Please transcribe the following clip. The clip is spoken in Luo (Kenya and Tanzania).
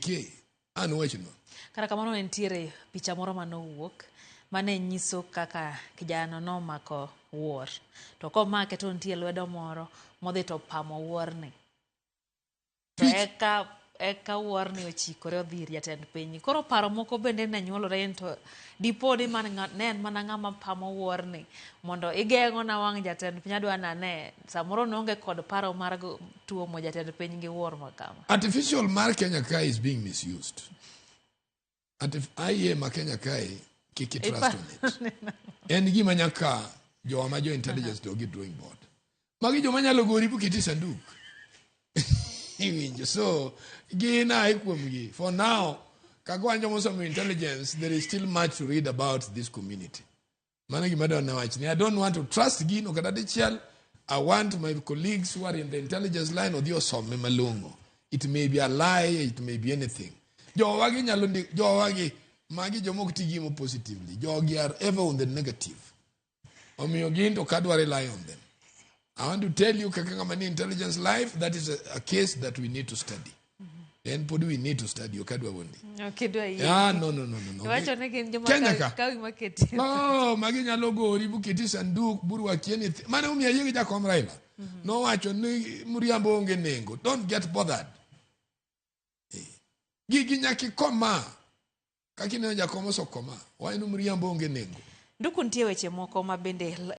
okay. An wachno. Kara kamano nitiere picha moro manowuok mane nyiso kaka kijana no mako wuor. To komake to nitie lwedo moro modhi to pamo wuorni. To eka wuorni ochikore odhi ir jatend piny. Koro paro moko bende ne nyuolore to dipo ni ne en mana ng'ama pamo wuorni mondo igeng'o na wang' jatend piny adwa nane samoro nonge kod paro mar tuo mo jatend piny gi wuor makama. Artificial mar Kenya Kai is being misused. I ma Kenya Kai kiki trust on it. En gima nyaka jo amajo intelligence do get drawing board. Magi jo manyalo gori bukiti sanduku. So, for now, intelligence, there is still much to read about this community. I don't want to trust Gino. I want my colleagues who are in the intelligence line or it may be a lie, it may be anything. Positively. Jogi are ever on the negative. Rely on them. I want to tell you, Kakangamani Intelligence Life, that is a case that we need to study. And Podu, we need to study. No. Kenyaka. Oh, Maginya logo, Ribu Keti Sanduku, Burwa Kieni. Manumi Ayega Comraila. No, actually, Muriambo Nengo. Don't get bothered. Giginyaki Koma. Kakina Jacomo Sokoma. Why no Muriambo Nengo? Nduku ntie weche moko mabende